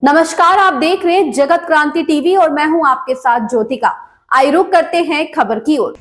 नमस्कार, आप देख रहे हैं जगत क्रांति टीवी और मैं हूं आपके साथ ज्योतिका। आइए रुक करते हैं खबर की ओर।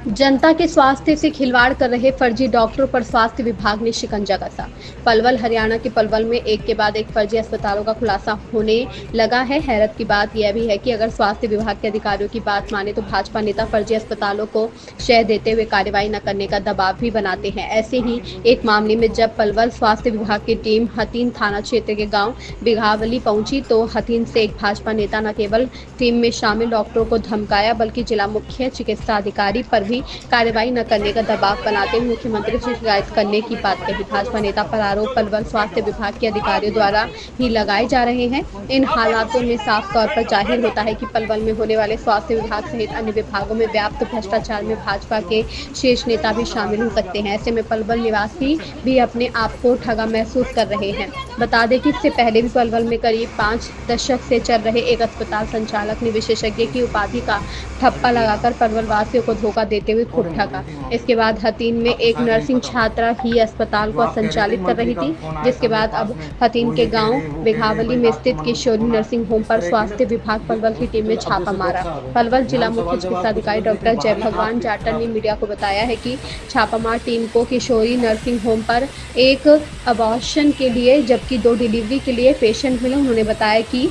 जनता के स्वास्थ्य से खिलवाड़ कर रहे फर्जी डॉक्टरों पर स्वास्थ्य विभाग ने शिकंजा कसा। पलवल हरियाणा के पलवल में एक के बाद एक फर्जी अस्पतालों का खुलासा होने लगा है। हैरत की बात यह भी है कि अगर स्वास्थ्य विभाग के अधिकारियों की बात माने तो भाजपा नेता फर्जी अस्पतालों को शह देते हुए कार्रवाई न करने का दबाव भी बनाते हैं। ऐसे ही एक मामले में जब पलवल स्वास्थ्य विभाग की टीम हथीन थाना क्षेत्र के गाँव बिघावली पहुंची तो हथीन से एक भाजपा नेता न केवल टीम में शामिल डॉक्टरों को धमकाया बल्कि जिला मुख्य चिकित्सा अधिकारी पर भी कार्रवाई न करने का दबाव बनाते हुए मुख्यमंत्री से शिकायत करने की बात कही। भाजपा नेता पर आरोप पलवल स्वास्थ्य विभाग के अधिकारियों द्वारा ही लगाए जा रहे हैं। इन हालातों में साफ तौर पर जाहिर होता है कि पलवल में होने वाले स्वास्थ्य विभाग सहित अन्य विभागों में व्याप्त भ्रष्टाचार में भाजपा के शीर्ष नेता भी शामिल हो सकते हैं। ऐसे में पलवल निवासी भी अपने आप को ठगा महसूस कर रहे हैं। बता दें कि इससे पहले भी पलवल में करीब 5 दशक से चल रहे एक अस्पताल संचालक ने विशेषज्ञ की उपाधि का ठप्पा लगाकर पलवल वासियों को धोखा देते हुए खूब ठगा। इसके बाद हथीन में एक नर्सिंग छात्रा ही अस्पताल को संचालित कर रही थी, जिसके बाद अब हथीन के गांव बिघावली में स्थित किशोरी नर्सिंग होम पर स्वास्थ्य विभाग पलवल की टीम ने छापा मारा। पलवल जिला मुख्य चिकित्सा अधिकारी डॉक्टर जय भगवान जाटन ने मीडिया को बताया है कि छापामार टीम को किशोरी नर्सिंग होम पर एक अबॉर्शन के लिए जबकि 2 डिलीवरी के लिए पेशेंट मिले। उन्होंने बताया कि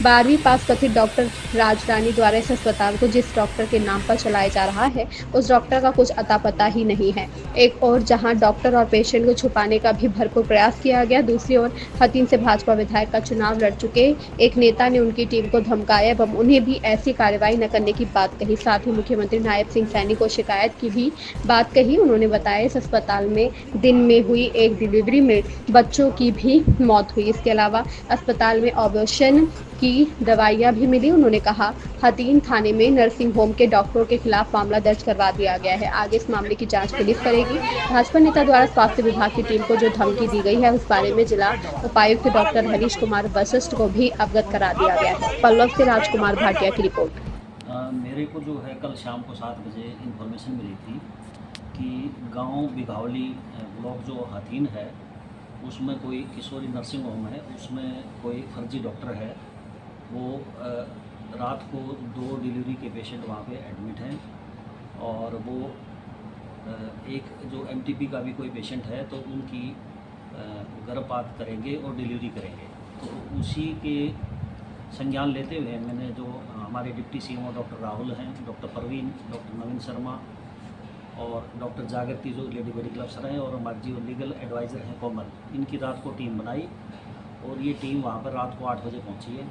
12वीं पास कथित डॉक्टर राजरानी द्वारा इस अस्पताल को जिस डॉक्टर के नाम पर चलाया जा रहा है उस डॉक्टर का कुछ अता पता ही नहीं है। एक और जहां डॉक्टर और पेशेंट को छुपाने का भी भरपूर प्रयास किया गया, दूसरी ओर हथीन से भाजपा विधायक का चुनाव लड़ चुके एक नेता ने उनकी टीम को धमकाया एवं उन्हें भी ऐसी कार्रवाई न करने की बात कही। साथ ही मुख्यमंत्री नायब सिंह सैनी को शिकायत की भी बात कही। उन्होंने बताया इस अस्पताल में दिन में हुई एक डिलीवरी में बच्चों की भी मौत हुई। इसके अलावा अस्पताल में ऑपरेशन की दवाइयां भी मिली। उन्होंने कहा हथीन थाने में नर्सिंग होम के डॉक्टरों के खिलाफ मामला दर्ज करवा दिया गया है। आगे इस मामले की जांच पुलिस करेगी। भाजपा नेता द्वारा स्वास्थ्य विभाग की टीम को जो धमकी दी गई है उस बारे में जिला उपायुक्त डॉक्टर हरीश कुमार वशिष्ठ को भी अवगत करा दिया गया है। पल्लव से राजकुमार भाटिया की रिपोर्ट। मेरे को जो है कल शाम को 7 बजे इन्फॉर्मेशन मिली थी कि गांव बिघावली ब्लॉक जो हथीन है उसमें कोई किशोरी नर्सिंग होम है, उसमें कोई फर्जी डॉक्टर है। वो रात को 2 डिलीवरी के पेशेंट वहाँ पे एडमिट हैं और वो एक जो एमटीपी का भी कोई पेशेंट है तो उनकी गर्भपात करेंगे और डिलीवरी करेंगे। तो उसी के संज्ञान लेते हुए मैंने जो हमारे डिप्टी सीएमओ डॉक्टर राहुल हैं, डॉक्टर परवीन, डॉक्टर नवीन शर्मा और डॉक्टर जागृति जो लेडी मेडिकल अफसर हैं और हमारे जो लीगल एडवाइज़र हैं कोमल, इनकी रात को टीम बनाई और ये टीम वहाँ पर रात को 8 बजे पहुँची है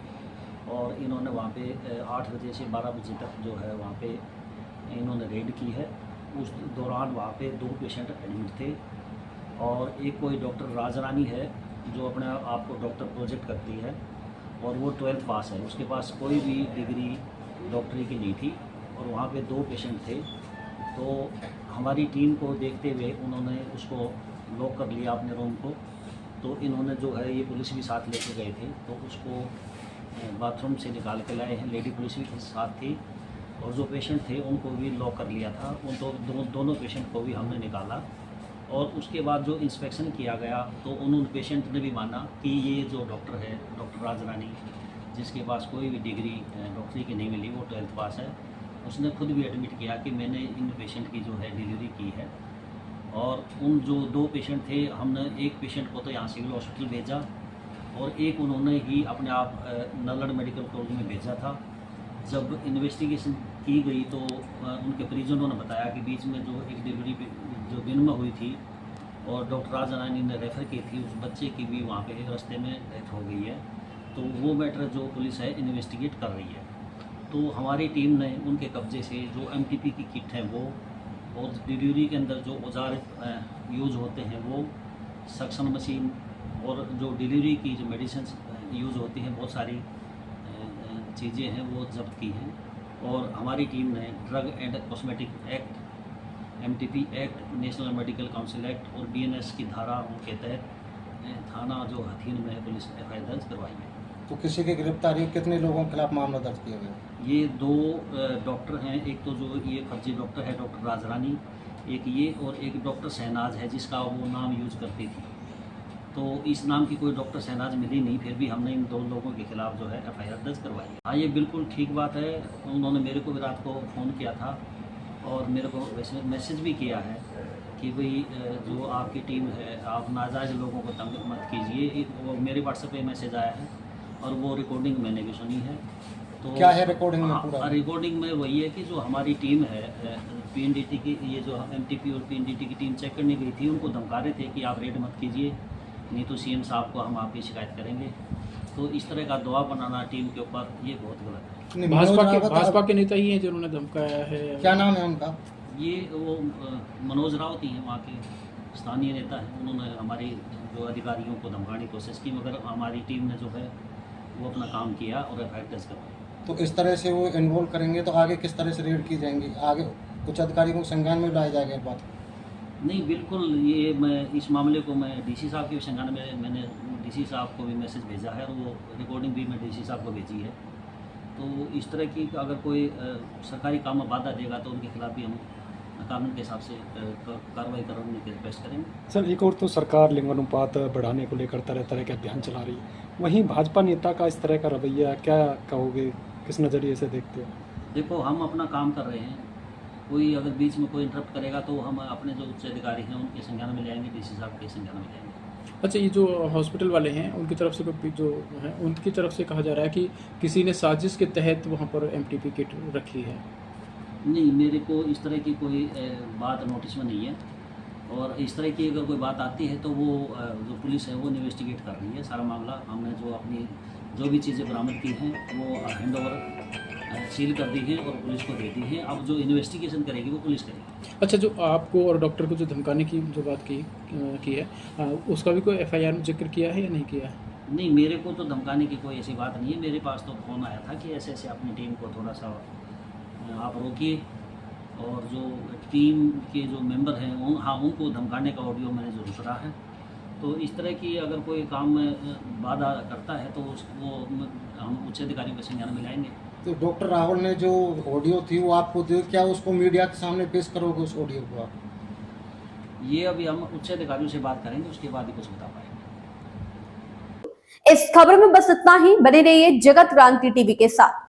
और इन्होंने वहाँ पे 8 बजे से 12 बजे तक जो है वहाँ पे इन्होंने रेड की है। उस दौरान वहाँ पे 2 पेशेंट एडमिट थे और एक कोई डॉक्टर राजरानी है जो अपने आप को डॉक्टर प्रोजेक्ट करती है और वो 12th पास है, उसके पास कोई भी डिग्री डॉक्टरी की नहीं थी और वहाँ पे 2 पेशेंट थे। तो हमारी टीम को देखते हुए उन्होंने उसको लॉक कर लिया अपने रूम को। तो इन्होंने जो है ये पुलिस भी साथ लेके गए थे तो उसको बाथरूम से निकाल के लाए हैं। लेडी पुलिस भी साथ थी और जो पेशेंट थे उनको भी लॉक कर लिया था। उन दोनों पेशेंट को भी हमने निकाला और उसके बाद जो इंस्पेक्शन किया गया तो उन पेशेंट ने भी माना कि ये जो डॉक्टर है डॉक्टर राजरानी, जिसके पास कोई भी डिग्री डॉक्टरी की नहीं मिली, वो 12th पास है, उसने खुद भी एडमिट किया कि मैंने इन पेशेंट की जो है डिलीवरी की है। और उन जो 2 पेशेंट थे हमने एक पेशेंट को तो यहाँ सिविल हॉस्पिटल भेजा और एक उन्होंने ही अपने आप नलड़ मेडिकल कॉलेज में भेजा था। जब इन्वेस्टिगेशन की गई तो उनके परिजनों ने बताया कि बीच में जो एक डिलीवरी जो दिन में हुई थी और डॉक्टर राजरानी ने रेफ़र की थी, उस बच्चे की भी वहाँ पे रास्ते में डेथ हो गई है। तो वो मैटर जो पुलिस है इन्वेस्टिगेट कर रही है। तो हमारी टीम ने उनके कब्जे से जो एमटीपी की किट है वो और डिलीवरी के अंदर जो औजार यूज़ होते हैं वो, सक्शन मशीन और जो डिलीवरी की जो मेडिसिन यूज़ होती हैं, बहुत सारी चीज़ें हैं वो जब्त की हैं। और हमारी टीम ने drug and cosmetic act, MTP act, national medical council act और बीएनएस की धाराओं के तहत थाना जो हथीन में पुलिस एफआईआर दर्ज करवाई है। तो किसी की गिरफ्तारी, कितने लोगों के खिलाफ मामला दर्ज किया गया? ये 2 डॉक्टर हैं, एक तो जो ये फर्जी डॉक्टर है डॉक्टर राजरानी, एक ये और एक डॉक्टर शहनाज है जिसका वो नाम यूज करती थी। तो इस नाम की कोई डॉक्टर शहनाज मिली नहीं, फिर भी हमने इन 2 लोगों के खिलाफ जो है FIR दर्ज करवाई है। हाँ, ये बिल्कुल ठीक बात है। उन्होंने मेरे को भी रात को फ़ोन किया था और मेरे को वैसे मैसेज भी किया है कि भाई जो आपकी टीम है, आप नाजायज़ लोगों को तंग मत कीजिए। वो मेरे व्हाट्सएप पे मैसेज आया है और वो रिकॉर्डिंग मैंने भी सुनी है। तो क्या है रिकॉर्डिंग में पूरा? रिकॉर्डिंग में वही है कि जो हमारी टीम है PNDT की, ये जो MTP और PNDT की टीम चेक करने गई थी, उनको धमका रहे थे कि आप रेड मत कीजिए, नहीं तो CM साहब को हम आपकी शिकायत करेंगे। तो इस तरह का दबाव बनाना टीम के ऊपर, ये बहुत गलत है। नहीं, मनोज रावत भाजपा के नेता ही हैं जिन्होंने धमकाया है। क्या नाम है उनका? ये वो मनोज रावत ही हैं, वहाँ के स्थानीय नेता हैं। उन्होंने हमारी जो अधिकारियों को धमकाने की कोशिश की, मगर हमारी टीम ने जो है वो अपना काम किया और FIR दर्ज करवाई। तो इस तरह से वो इन्वॉल्व करेंगे तो आगे किस तरह से रेड की जाएंगी? आगे कुछ अधिकारियों को संज्ञान में लाया जाएगा इस बात? नहीं, बिल्कुल, ये मैं इस मामले को मैं DC साहब के संज्ञान में, मैंने DC साहब को भी मैसेज भेजा है और वो रिकॉर्डिंग भी मैं DC साहब को भेजी है। तो इस तरह की अगर कोई सरकारी काम में बाधा देगा तो उनके खिलाफ भी हम कानून के हिसाब से कार्रवाई करने की रिक्वेस्ट करेंगे। सर, एक और तो सरकार लिंगानुपात बढ़ाने को लेकर तरह तरह के अभियान चला रही है, वहीं भाजपा नेता का इस तरह का रवैया क्या कहोगे, किस नज़रिए से देखते हो? देखो, हम अपना काम कर रहे हैं, कोई अगर बीच में कोई इंटरप्ट करेगा तो हम अपने जो उच्च अधिकारी हैं उनके संज्ञान में ले आएंगे, DC साहब के संज्ञान में ले आएंगे। अच्छा, ये जो हॉस्पिटल वाले हैं उनकी तरफ से कोई जो है, उनकी तरफ से कहा जा रहा है कि किसी ने साजिश के तहत वहाँ पर MTP किट रखी है। नहीं, मेरे को इस तरह की कोई बात नोटिस में नहीं है, और इस तरह की अगर कोई बात आती है तो वो जो पुलिस है वो इन्वेस्टिगेट कर रही है सारा मामला। हमने जो अपनी जो भी चीज़ें बरामद की हैं वो हैंड ओवर सील कर दी है और पुलिस को दे दी है। अब जो इन्वेस्टिगेशन करेगी वो पुलिस करेगी। अच्छा, जो आपको और डॉक्टर को जो धमकाने की जो बात की है, उसका भी कोई FIR में जिक्र किया है या नहीं किया है? नहीं, मेरे को तो धमकाने की कोई ऐसी बात नहीं है। मेरे पास तो फ़ोन आया था कि ऐसे ऐसे अपनी टीम को थोड़ा सा आप रोकिए, और जो टीम के जो मेंबर हैं उनको धमकाने का ऑडियो मैंने ज़रूर सुना है। तो इस तरह की अगर कोई काम में बाधा करता है तो वो हम उच्च अधिकारियों के संज्ञान में लाएंगे। तो डॉक्टर राहुल ने जो ऑडियो थी वो आपको दी, क्या उसको मीडिया के सामने पेश करोगे उस ऑडियो को आप? ये अभी हम उच्च अधिकारियों से बात करेंगे, उसके बाद ही कुछ बता पाएंगे। इस खबर में बस इतना ही। बने रहिए जगत क्रांति टीवी के साथ।